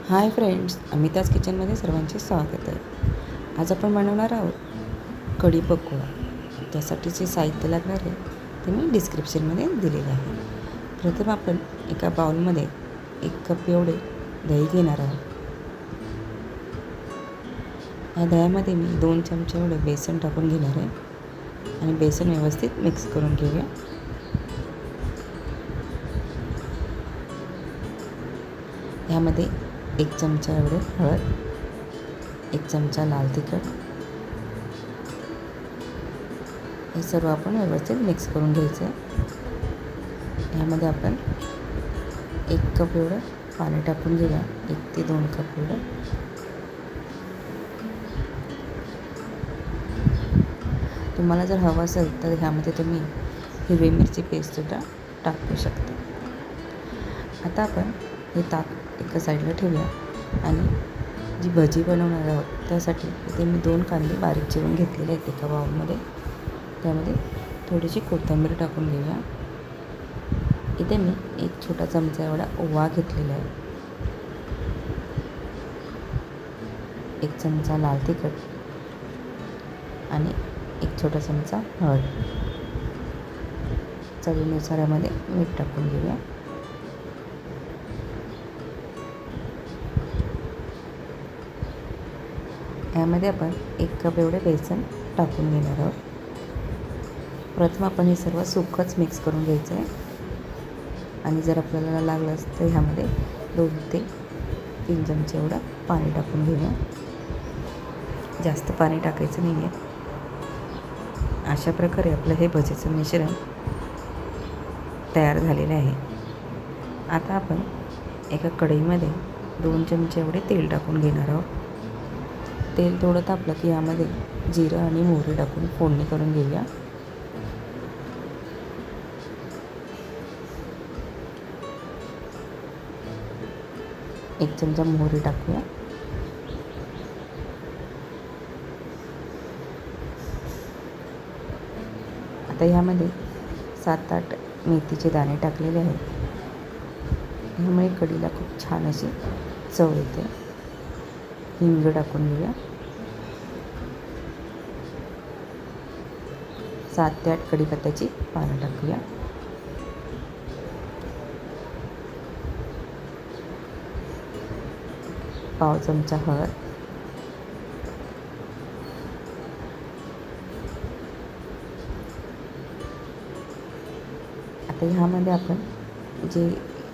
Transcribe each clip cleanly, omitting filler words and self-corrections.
Hi friends, अमिताज किचनमध्ये सर्वांचे स्वागत आहे. आज आपण बनवणार आहोत कढी पकोडा. त्यासाठी जे साहित्य लागणार आहे ते मी डिस्क्रिप्शनमध्ये दिलेले आहे. प्रथम आपण एका बाउलमध्ये 1 कप एवढे दही घेणार आहोत. या दह्यामध्ये मी 2 चमचे एवढे बेसन टाकून घेणार आहे आणि बेसन व्यवस्थित मिक्स करून घेऊया. यामध्ये 1 चमचा एवढे हळद, 1 चमचा लाल तिखट, हे सर्व आपण व्यवस्थित मिक्स करून घ्यायचं आहे. यामध्ये आपण 1 कप एवढं पाणी टाकून घेऊया. 1 ते 2 कप एवढं. तुम्हाला जर हवं असेल तर ह्यामध्ये तुम्ही हिरवी मिरची पेस्टसुद्धा टाकू शकता. आता आपण हे ताक एका साईडला ठेवूया आणि जी भजी बनवणार आहोत त्यासाठी इथे मी 2 कांदे बारीक चिरून घेतलेले आहेत एका बाउलमध्ये. त्यामध्ये थोडीशी कोथिंबीर टाकून घेऊया. इथे मी 1 छोटा चमचा एवढा ओवा घेतलेला आहे. 1 चमचा लाल तिखट आणि 1 छोटा चमचा हळद. चवीनुसार यामध्ये मीठ टाकून घेऊया. यामध्ये आपण 1 कप एवढे बेसन टाकून घेणार आहोत. प्रथम आपण हे सर्व सुकंच मिक्स करून घ्यायचं आहे आणि जर आपल्याला लागलं तर ह्यामध्ये 2 ते 3 चमचे एवढं पाणी टाकून घेऊया. जास्त पाणी टाकायचं नाही आहे. अशा प्रकारे आपलं हे भजीचं मिश्रण तयार झालेलं आहे. आता आपण एका कढईमध्ये 2 चमचे एवढे तेल टाकून घेणार आहोत. तेल थोडं तापलं की यामध्ये जिरं आणि मोहरी टाकून फोडणी करून घेऊया. एक चमचा मोहरी टाकूया. आता ह्यामध्ये 7-8 मेथीचे दाणे टाकलेले आहेत. ह्यामुळे कढीला खूप छान अशी चव येते. हिंग टाकून घेऊया. 7 ते 8 कढीपत्त्याची पानं टाकूया. पाव चमचा हळद, आता ह्यामध्ये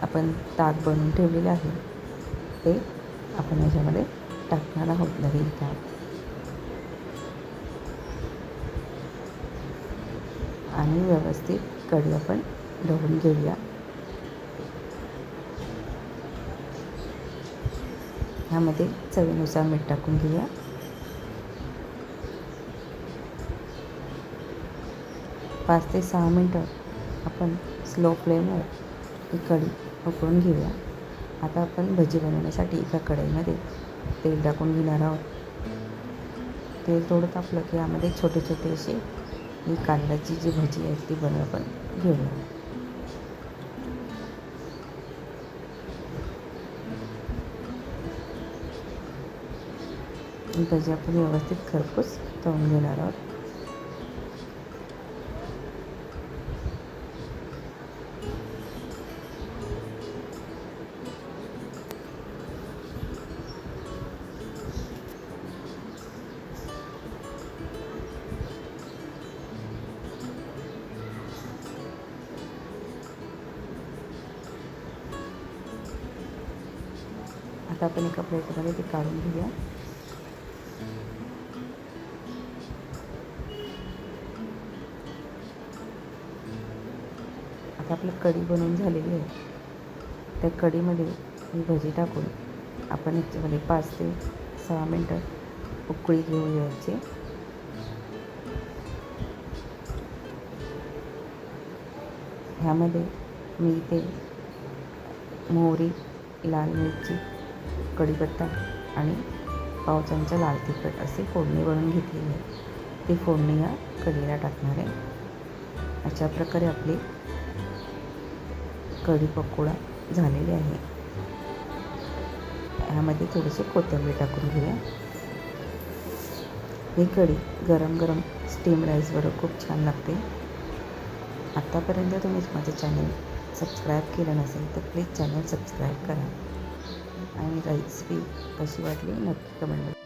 आपण ताक बनवून ठेवलेले आहे ते आपण याच्यामध्ये टाकणार आहोत. दही ताक आणि व्यवस्थित कढी आपण ढवळून घेऊया. ह्यामध्ये चवीनुसार मीठ टाकून घेऊया. पाच ते 6 मिनटं आपण स्लो फ्लेमवर ही कढी उकळून घेऊया. आता आपण भजी बनवण्यासाठी एका कढईमध्ये तेल टाकून घेणार आहोत. तेल थोडं तापलं की यामध्ये छोटे छोटे असे ही कांद्याची जी भजी आहे ती आपण घेऊया. ही भजी आपण व्यवस्थित खरपूस तळून घेणार आहोत. आता आपण एका प्लेटमध्ये ते काढून घेऊया. आता आपलं कढी बनवून झालेली आहे. त्या कढीमध्ये ही भजी टाकून आपण याच्यामध्ये 5 ते 6 मिनटं उकळी घेऊ द्यायची. ह्यामध्ये मी इथे मोहरी, लाल मिरची, कढीपत्ता आणि पाव चमचा लाल तिखट असे फोडणी बनवून घेतलेली आहे. ती फोडणी या कढीला टाकणार आहे. अशा प्रकारे आपली कढी पकोडा झालेले आहे. ह्यामध्ये थोडीशी कोथिंबीर टाकून घेऊया. ही कढी गरम गरम स्टीम राईसबरोबर खूप छान लागते. आत्तापर्यंत तुम्ही माझं चॅनल सबस्क्राईब केलं नसेल तर प्लीज चॅनल सबस्क्राईब करा आणि रेसिपी कशी वाटली नक्की कमेंट